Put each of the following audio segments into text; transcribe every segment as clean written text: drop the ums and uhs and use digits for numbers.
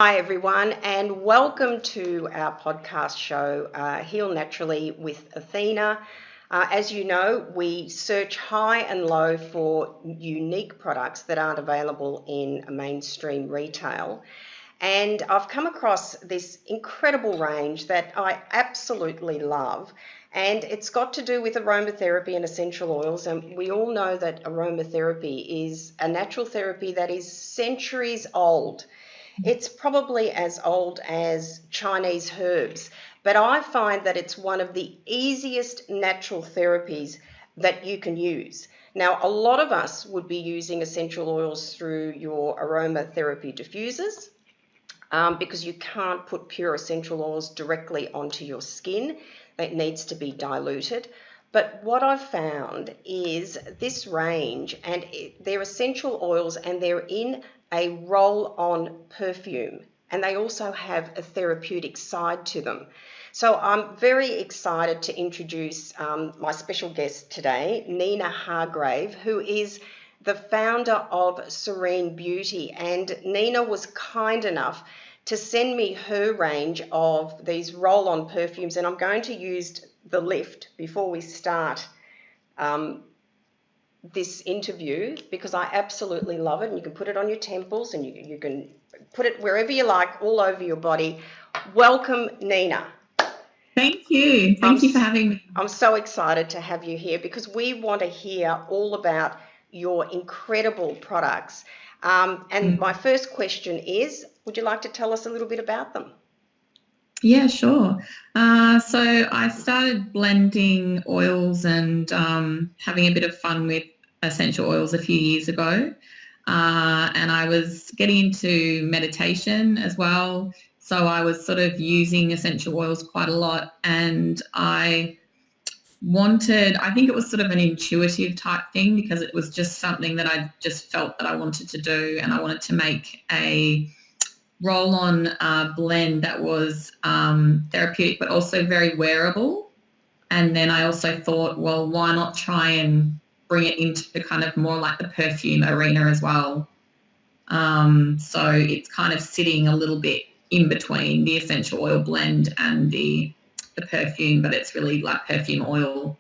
Hi, everyone, and welcome to our podcast show, Heal Naturally with Athena. As you know, we search high and low for unique products that aren't available in mainstream retail. And I've come across this incredible range that I absolutely love. And it's got to do with aromatherapy and essential oils. And we all know that aromatherapy is a natural therapy that is centuries old. It's probably as old as Chinese herbs, but I find that it's one of the easiest natural therapies that you can use. Now, a lot of us would be using essential oils through your aromatherapy diffusers because you can't put pure essential oils directly onto your skin. That needs to be diluted. But what I've found is this range, and they're essential oils and they're in a roll-on perfume, and they also have a therapeutic side to them. So I'm very excited to introduce my special guest today, Nina Hargrave, who is the founder of Serene Beauty. And Nina was kind enough to send me her range of these roll-on perfumes, and I'm going to use the lift before we start this interview because I absolutely love it. And you can put it on your temples and you can put it wherever you like, all over your body. Welcome, Nina. Thank you. Thank you for having me. I'm so excited to have you here because we want to hear all about your incredible products. And my first question is, would you like to tell us a little bit about them? Yeah, sure. So I started blending oils and having a bit of fun with essential oils a few years ago. And I was getting into meditation as well. So I was sort of using essential oils quite a lot. And I think it was sort of an intuitive type thing because it was just something that I just felt that I wanted to do. And I wanted to make a roll-on blend that was therapeutic but also very wearable. And then I also thought, well, why not try and bring it into kind of more like the perfume arena as well. So it's kind of sitting a little bit in between the essential oil blend and the perfume, but it's really like perfume oil.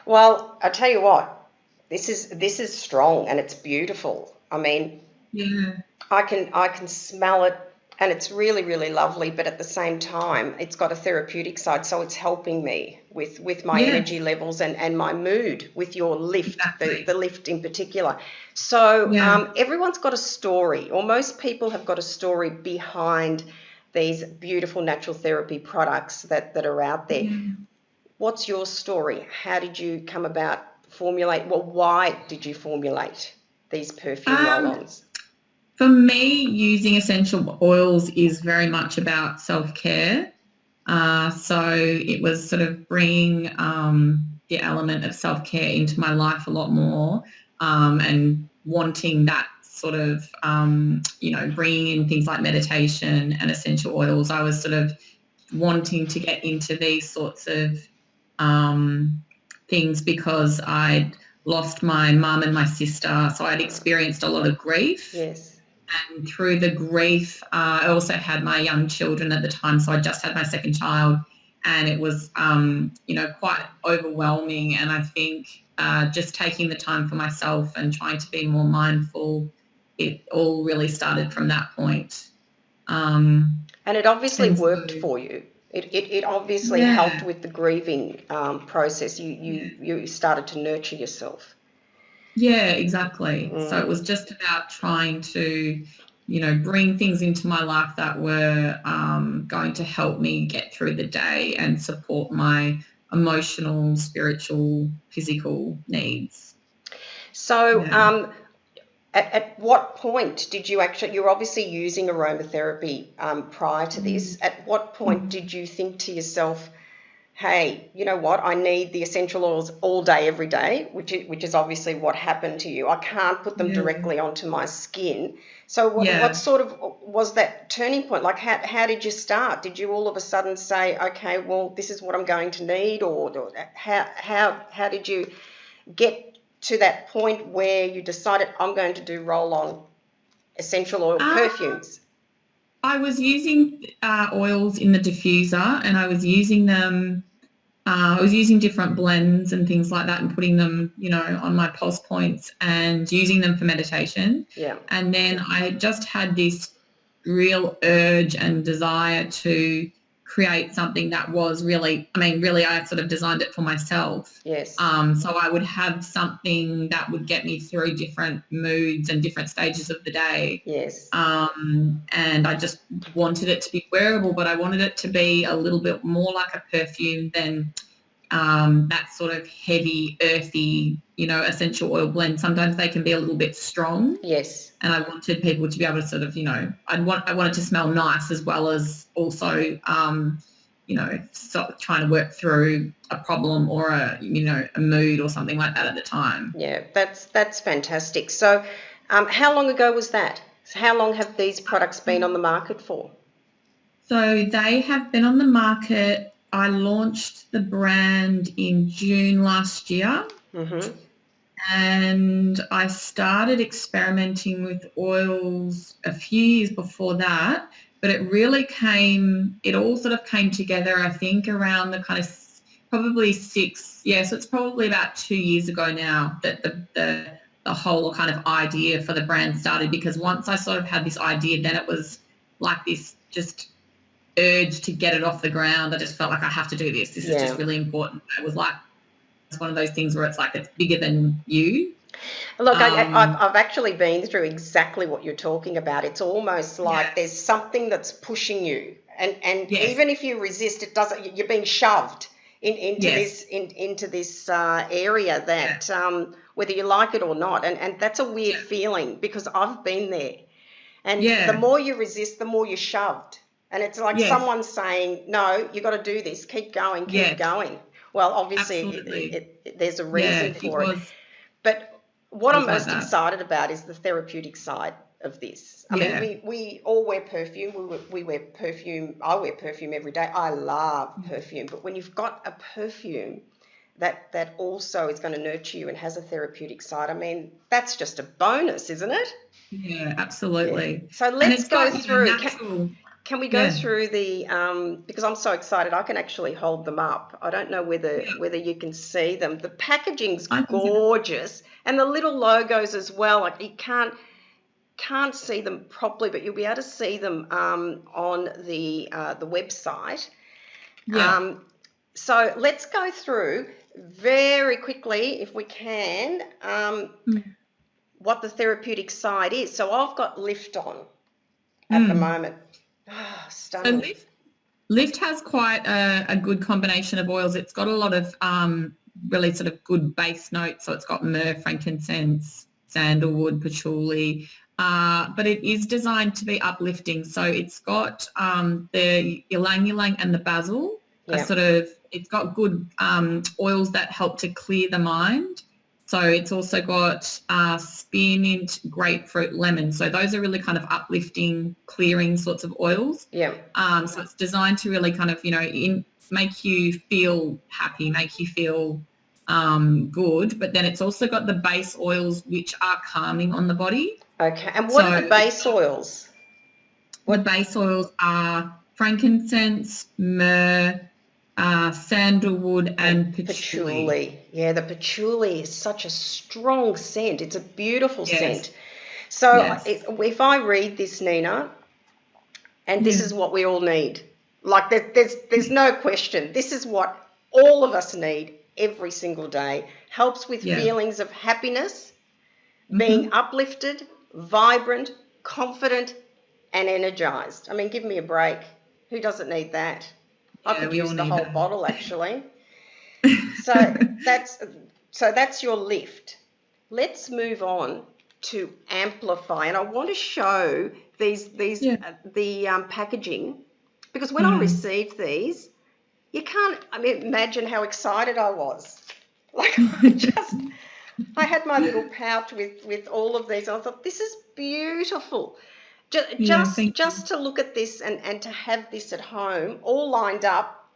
Well, I tell you what, this is strong and it's beautiful. I mean, Yeah. I can smell it and it's really, really lovely, but at the same time, it's got a therapeutic side, so it's helping me with my Yes, energy levels and my mood with your lift, exactly. the lift in particular. So Yeah. everyone's got a story, or most people have got a story behind these beautiful natural therapy products that are out there. Yeah. What's your story? How did you come about formulate? Well, why did you formulate these perfume Um, roll-ons? For me, using essential oils is very much about self-care. So it was sort of bringing the element of self-care into my life a lot more, and wanting that sort of, bringing in things like meditation and essential oils. I was sort of wanting to get into these sorts of um, things because I'd lost my mum and my sister, so I'd experienced a lot of grief. Yes. And through the grief, I also had my young children at the time, so I just had my second child, and it was, quite overwhelming. And I think just taking the time for myself and trying to be more mindful, it all really started from that point. And it obviously And worked so, for you. It obviously helped yeah, with the grieving process. yeah. You started to nurture yourself. Yeah, exactly. So it Mm. was just about trying to, bring things into my life that were going to help me get through the day and support my emotional, spiritual, physical needs. So, Yeah. at what point did you actually? You're obviously using aromatherapy prior to this. At what point Mhm. did you think to yourself, hey, you know what? I need the essential oils all day, every day, which is obviously what happened to you. I can't put them Yeah. directly onto my skin. So what Yeah. sort of was that turning point? Like how did you start? Did you all of a sudden say, okay, well, this is what I'm going to need, or how did you get to that point where you decided I'm going to do roll-on essential oil Um, perfumes? I was using oils in the diffuser, and I was using them. I was using different blends and things like that, and putting them, on my pulse points and using them for meditation. Yeah. And then I just had this real urge and desire to create something that was really, I sort of designed it for myself. Yes. So I would have something that would get me through different moods and different stages of the day. Yes. And I just wanted it to be wearable, but I wanted it to be a little bit more like a perfume than that sort of heavy, earthy, essential oil blend. Sometimes they can be a little bit strong. Yes. And I wanted people to be able to sort of, I wanted to smell nice, as well as also, trying to work through a problem or a mood or something like that at the time. Yeah, that's fantastic. So how long ago was that? So how long have these products been on the market for? So they have been on the market. I launched the brand in June last year. Mm-hmm. And I started experimenting with oils a few years before that, but it all sort of came together, I think, around the kind of probably so it's probably about 2 years ago now that the whole kind of idea for the brand started, because once I sort of had this idea, then it was like this just urge to get it off the ground. I just felt like I have to do this. This is just really important. It was like, it's one of those things where it's like it's bigger than you. Look, I've actually been through exactly what you're talking about. It's almost like there's something that's pushing you, and even if you resist, it doesn't. You're being shoved into this area that whether you like it or not, and that's a weird feeling, because I've been there, and the more you resist, the more you're shoved, and it's like someone's saying, "No, you got to do this. Keep going, keep going." Well, obviously, there's a reason for it. But what I'm most excited about is the therapeutic side of this. I mean, we all wear perfume. We wear perfume. I wear perfume every day. I love perfume. But when you've got a perfume that also is going to nurture you and has a therapeutic side, I mean, that's just a bonus, isn't it? Yeah, absolutely. Yeah. So let's go through. Can we go through the, because I'm so excited, I can actually hold them up. I don't know whether you can see them. The packaging's gorgeous, and the little logos as well. Like, you can't see them properly, but you'll be able to see them on the website. Yeah. So let's go through very quickly, if we can, what the therapeutic side is. So I've got Lift on at the moment. Oh, stunning. So Lift has quite a good combination of oils. It's got a lot of really sort of good base notes. So it's got myrrh, frankincense, sandalwood, patchouli, but it is designed to be uplifting. So it's got the ylang ylang and the basil. It's got good oils that help to clear the mind. So it's also got spearmint, grapefruit, lemon. So those are really kind of uplifting, clearing sorts of oils. Yeah. So it's designed to really kind of, make you feel happy, make you feel good. But then it's also got the base oils, which are calming on the body. Okay. And what are the base oils? The base oils are frankincense, myrrh, sandalwood and patchouli. Yeah, the patchouli is such a strong scent. It's a beautiful scent. So if I read this, Nina, and this is what we all need, like there's no question. This is what all of us need every single day. Helps with feelings of happiness, being uplifted, vibrant, confident, and energized. I mean, give me a break. Who doesn't need that? I could use the whole bottle, actually. So that's your Lift. Let's move on to Amplify, and I want to show the packaging, because when I received these, you can't imagine how excited I was. Like, I had my little pouch with all of these, and I thought, this is beautiful. Just to look at this and to have this at home, all lined up,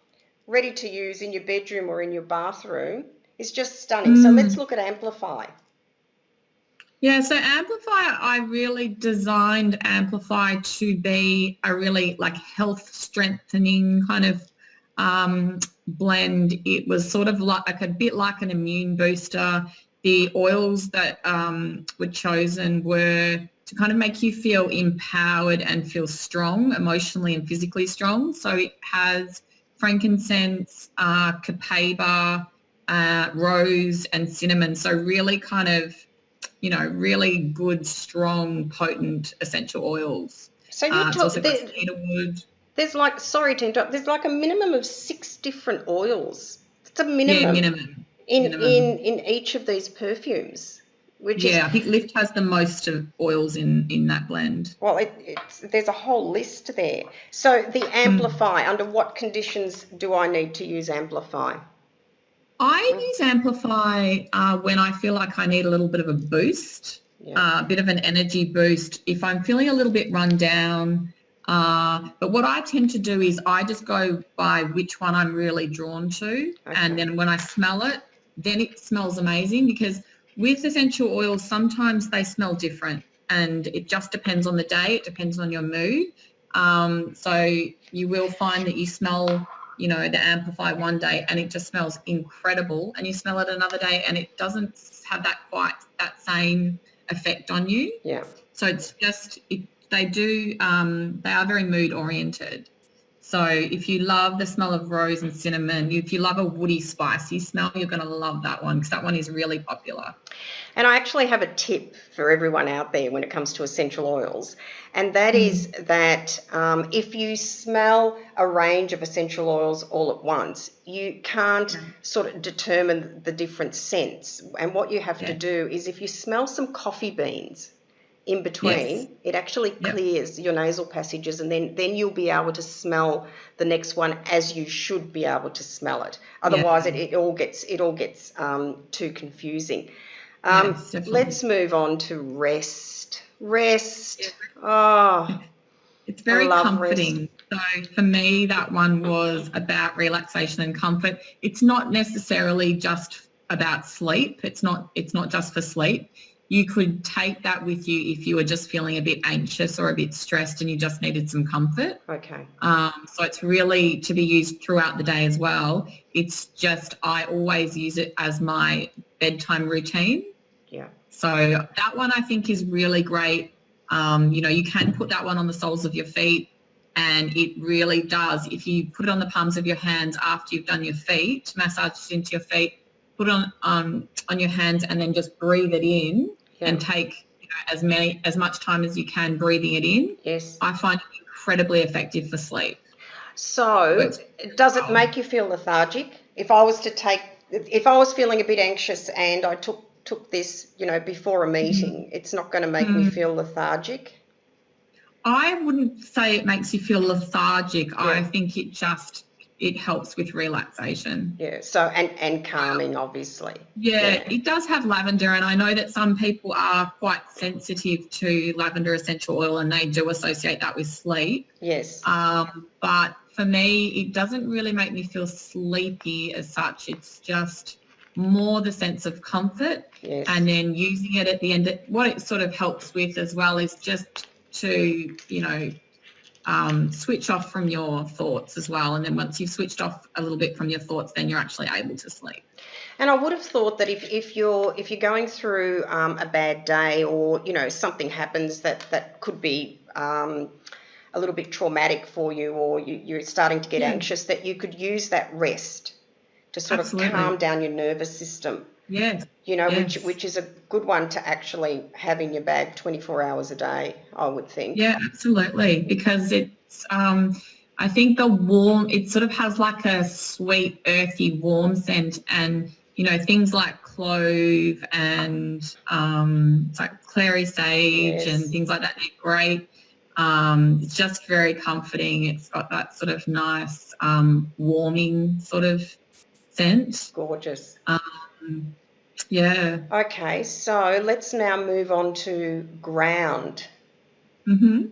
ready to use in your bedroom or in your bathroom, is just stunning. So let's look at Amplify. Yeah, so Amplify, I really designed Amplify to be a really like health strengthening kind of blend. It was sort of like a bit like an immune booster. The oils that were chosen were to kind of make you feel empowered and feel strong, emotionally and physically strong. So it has frankincense, copaiba, rose and cinnamon. So really kind of really good, strong, potent essential oils. So you It's talk also got cedarwood. there's like, sorry to interrupt, there's like a minimum of 6 different oils. It's a Yeah, minimum minimum. in Minimum. each of these perfumes, which is, Yeah, I think Lift has the most of oils in that blend. well, it's there's a whole list there. So the Mm. Amplify, under what conditions do I need to use Amplify? I use Amplify when I feel like I need a little bit of a boost, Yeah. a bit of an energy boost. If I'm feeling a little bit run down, but what I tend to do is I just go by which one I'm really drawn to. And Okay. then when I smell it, then it smells amazing because with essential oils, sometimes they smell different and it just depends on the day. It depends on your mood. So you will find that you smell the Amplify one day and it just smells incredible, and you smell it another day and it doesn't have that same effect on you. Yeah. So it's just, they are very mood oriented. So if you love the smell of rose and cinnamon, if you love a woody, spicy smell, you're going to love that one because that one is really popular. And I actually have a tip for everyone out there when it comes to essential oils, and that is Mm. that if you smell a range of essential oils all at once, you can't Yeah. sort of determine the different scents. And what you have to Yeah. do is if you smell some coffee beans in Yes. between, it actually Yep. clears your nasal passages, and then you'll be able to smell the next one as you should be able to smell it. Yeah. Otherwise, it all gets too confusing. Yes, definitely. Let's move on to rest. Rest. Yeah. Oh, It's I very love rest. comforting. So for me, that one was about relaxation and comfort. It's not necessarily just about sleep. It's not just for sleep. You could take that with you if you were just feeling a bit anxious or a bit stressed and you just needed some comfort. Okay. So it's really to be used throughout the day as well. It's just I always use it as my bedtime routine. Yeah. So that one I think is really great. You can put that one on the soles of your feet, and it really does. If you put it on the palms of your hands after you've done your feet, massage it into your feet, put it on your hands, and then just breathe it in Yeah. and take as much time as you can breathing it in. Yes. I find it incredibly effective for sleep. So, Works very does it well. make you feel lethargic? If I was feeling a bit anxious and I took this, before a meeting, it's not going to make me Mm. feel lethargic. I wouldn't say it makes you feel lethargic. I Yeah. think it helps with relaxation. Yeah. So and calming, obviously. Yeah, Yeah. it does have lavender, and I know that some people are quite sensitive to lavender essential oil and they do associate that with sleep. Yes. But for me, it doesn't really make me feel sleepy as such. It's just more the sense of comfort, Yes. and then using it at the end. What it sort of helps with as well is just to, switch off from your thoughts as well. And then once you've switched off a little bit from your thoughts, then you're actually able to sleep. And I would have thought that if you're going through a bad day, or something happens that could be a little bit traumatic for you, or you're starting to get Yeah, anxious, that you could use that rest to sort of calm absolutely. down your nervous system. Yes, Which yes. which is a good one to actually have in your bag 24 hours a day, I would think. Yeah, absolutely. Because I think it sort of has like a sweet, earthy, warm scent, and things like clove and it's like clary sage and Yes, things like that. They're great. It's just very comforting. It's got that sort of nice warming sort of scent. gorgeous. Yeah. Okay, so let's now move on to ground. Mm-hmm.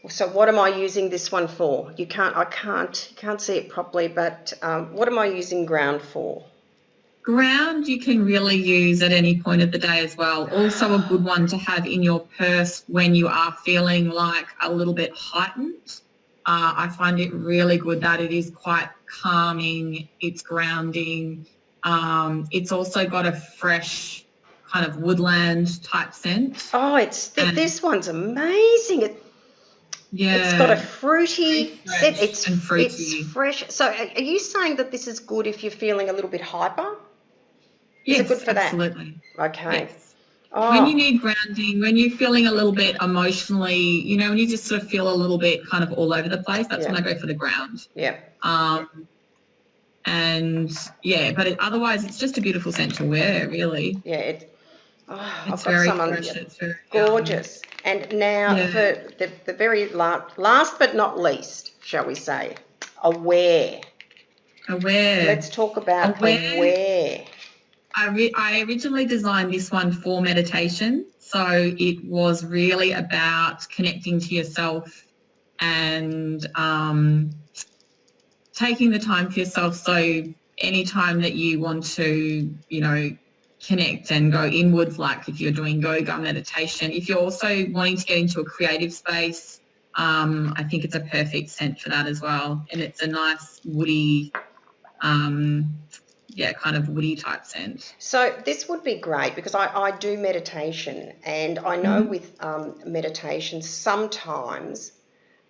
So what am I using this one for? You can't see it properly, but what am I using ground for? Ground you can really use at any point of the day as well. Also a good one to have in your purse when you are feeling like a little bit heightened. I find it really good that it is quite calming, it's grounding. It's also got a fresh kind of woodland type scent. Oh, this one's amazing. It's got a fruity scent. It's fresh. So are you saying that this is good if you're feeling a little bit hyper? Is it good for absolutely. that? Okay. Yes. Oh. When you need grounding, when you're feeling a little bit emotionally, when you just sort of feel a little bit kind of all over the place, that's when I go for the ground. Yeah. Otherwise it's just a beautiful scent to wear, really. Yeah, it's I've got very some fresh. It's very gorgeous. And now for the very last but not least, shall we say, Aware. Let's talk about Aware. I originally designed this one for meditation, so it was really about connecting to yourself and taking the time for yourself. So anytime that you want to, connect and go inwards, like if you're doing yoga, meditation, if you're also wanting to get into a creative space, I think it's a perfect scent for that as well. And it's a nice woody, kind of woody type scent. So this would be great because I do meditation, and I know with meditation sometimes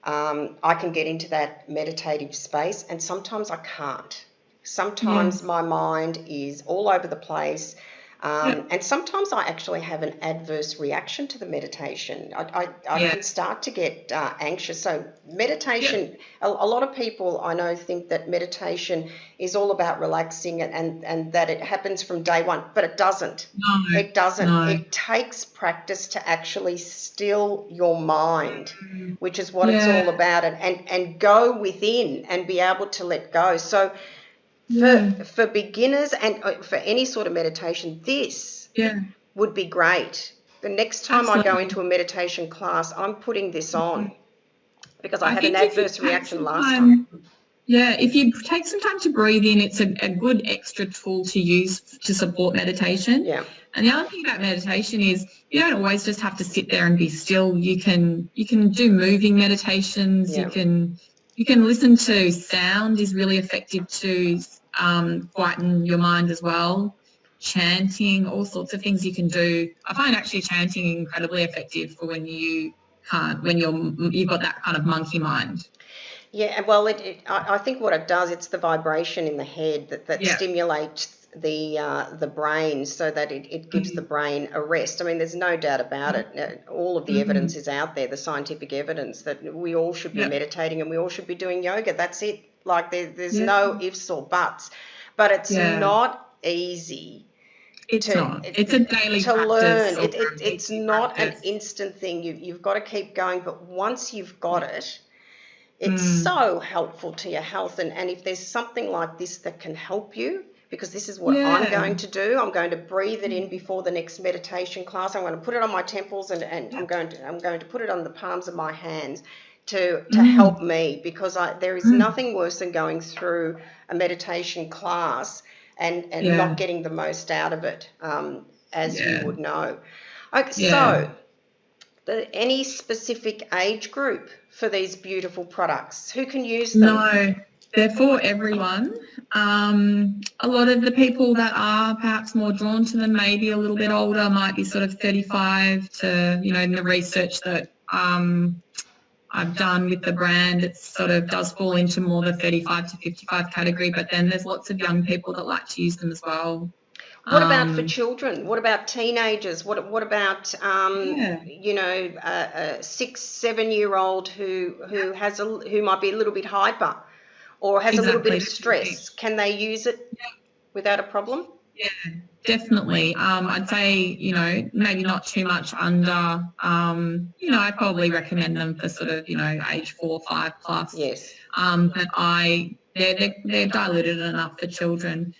I can get into that meditative space and sometimes I can't. Sometimes my mind is all over the place. And sometimes I actually have an adverse reaction to the meditation. I can start to get anxious. So meditation, a lot of people I know think that meditation is all about relaxing and that it happens from day one, but it doesn't. No, it doesn't. No. It takes practice to actually still your mind, which is what it's all about, and go within and be able to let go. So for beginners and for any sort of meditation, this would be great. The next time I go into a meditation class, I'm putting this on because I had an adverse reaction last time. Yeah, if you take some time to breathe in, it's a good extra tool to use to support meditation. Yeah. And the other thing about meditation is you don't always just have to sit there and be still. You can do moving meditations. Yeah. You can listen to sound is really effective to quieten your mind as well. Chanting, all sorts of things you can do. I find actually chanting incredibly effective for when you've got that kind of monkey mind. Yeah, well, I think what it does, it's the vibration in the head that stimulates the brain so that it gives the brain a rest. I mean, there's no doubt about it. All of the evidence is out there, the scientific evidence that we all should be meditating and we all should be doing yoga. That's it. Like there's no ifs or buts. But it's not easy. It's not. It's a daily to practice. Learn. It's not an instant thing. You've got to keep going. But once you've got it, it's so helpful to your health. And if there's something like this that can help you, because this is what I'm going to do, I'm going to breathe it in before the next meditation class. I'm going to put it on my temples and I'm going to put it on the palms of my hands to help me, because there is nothing worse than going through a meditation class and not getting the most out of it, as you would know. Okay, so any specific age group for these beautiful products? Who can use them? No, they're for everyone. A lot of the people that are perhaps more drawn to them, maybe a little bit older, might be sort of 35 to, in the research that I've done with the brand, it sort of does fall into more the 35 to 55 category, but then there's lots of young people that like to use them as well. What about for children? What about teenagers? What about a 6-7-year-old who might be a little bit hyper or has a little bit of stress? Can they use it without a problem? Yeah, definitely. I'd say, maybe not too much under, I'd probably recommend them for sort of, age 4, 5 plus. Yes. But they're diluted enough for children.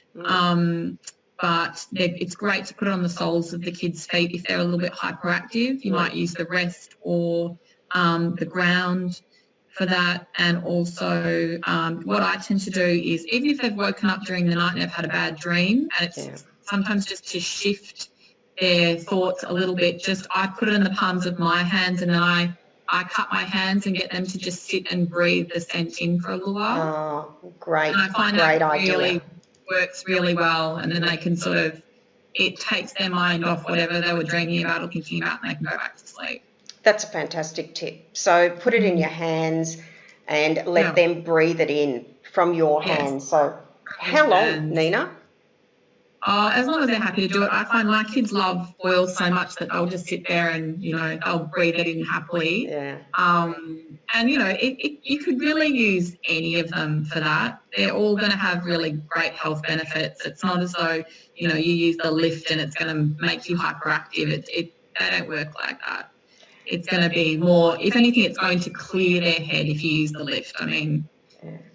But it's great to put it on the soles of the kids' feet if they're a little bit hyperactive. You might use the rest or the ground for that. And also what I tend to do is, even if they've woken up during the night and they've had a bad dream, and it's sometimes just to shift their thoughts a little bit, just I put it in the palms of my hands, and then I cut my hands and get them to just sit and breathe the scent in for a little while. Oh, great. And I find great that idea. really works really well, and then they can sort of, it takes their mind off whatever they were dreaming about or thinking about, and they can go back to sleep. That's a fantastic tip. So put it in your hands and let them breathe it in from your hands. So how long, Nina? As long as they're happy to do it. I find my kids love oils so much that they'll just sit there and, you know, they'll breathe it in happily. Yeah. And, you know, you could really use any of them for that. They're all going to have really great health benefits. It's not as though, you know, you use the lift and it's going to make you hyperactive. They don't work like that. It's going to be more, if anything, it's going to clear their head if you use the lift. I mean,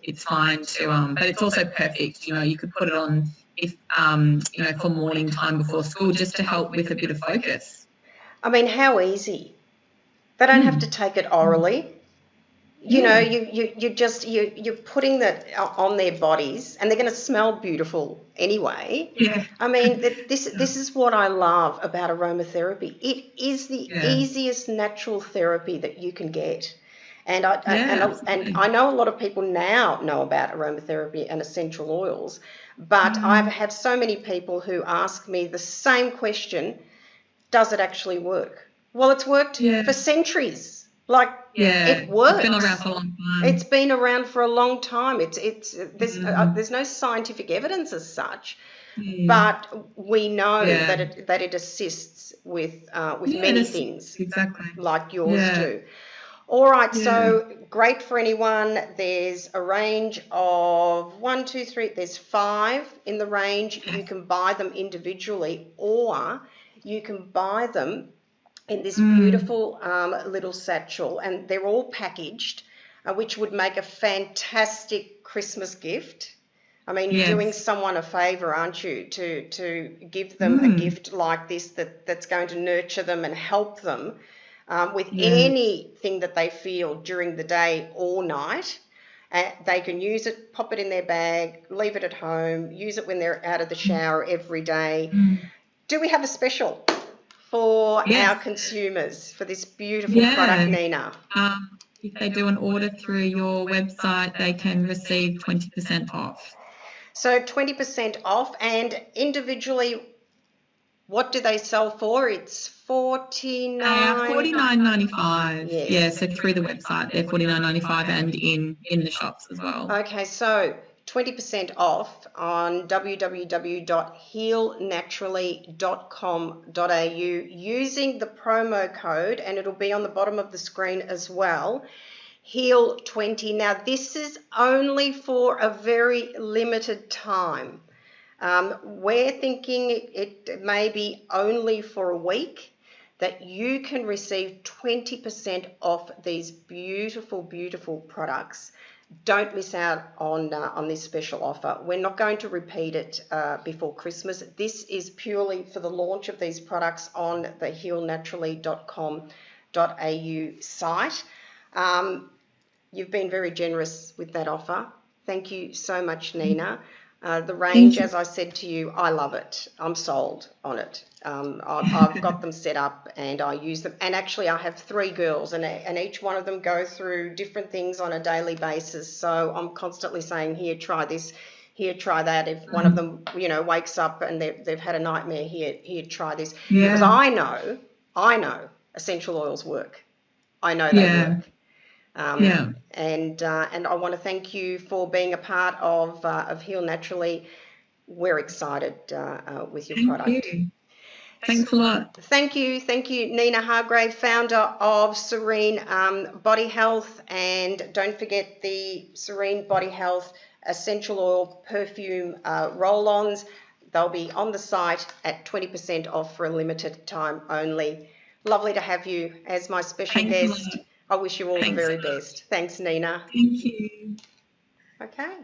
it's fine to, but it's also perfect. You know, you could put it on if, you know, for morning time before school, just to help with a bit of focus. I mean, how easy. They don't have to take it orally. You know, you're putting that on their bodies, and they're going to smell beautiful anyway. Yeah. I mean, this is what I love about aromatherapy. It is the easiest natural therapy that you can get. And I know a lot of people now know about aromatherapy and essential oils, but I've had so many people who ask me the same question: does it actually work? Well, it's worked for centuries. It works. It's been around for a long time. It's been around for a long time. There's no scientific evidence as such, but we know that it assists with many things, like yours do. All right, so great for anyone. There's a range of 1, 2, 3. There's 5 in the range. You can buy them individually, or you can buy them in this beautiful little satchel, and they're all packaged, which would make a fantastic Christmas gift. I mean, you're doing someone a favour, aren't you, to give them a gift like this that's going to nurture them and help them with anything that they feel during the day or night. They can use it, pop it in their bag, leave it at home, use it when they're out of the shower every day. Do we have a special for our consumers for this beautiful product, Nina? If they do an order through your website, they can receive 20% off. So 20% off, and individually, what do they sell for? It's $49.95. Yes. So through the website, they're $49.95, and in the shops as well. Okay, so 20% off on www.healnaturally.com.au using the promo code, and it'll be on the bottom of the screen as well, HEAL20. Now, this is only for a very limited time. We're thinking it may be only for a week, that you can receive 20% off these beautiful, beautiful products. Don't miss out on this special offer. We're not going to repeat it before Christmas. This is purely for the launch of these products on the healnaturally.com.au site. You've been very generous with that offer. Thank you so much, Nina. The range, as I said to you, I love it. I'm sold on it. I've got them set up and I use them. And actually, I have 3 girls, and each one of them go through different things on a daily basis. So I'm constantly saying, here, try this, here, try that. If one of them, you know, wakes up and they've had a nightmare, here, try this. Because I know essential oils work. I know they work. And I want to thank you for being a part of Heal Naturally. We're excited with your product. You. Thanks a lot. Thank you, Nina Hargrave, founder of Serene Body Health, and don't forget the Serene Body Health essential oil perfume roll-ons. They'll be on the site at 20% off for a limited time only. Lovely to have you as my special guest. I wish you all the very best. Thanks, Nina. Thank you. Okay.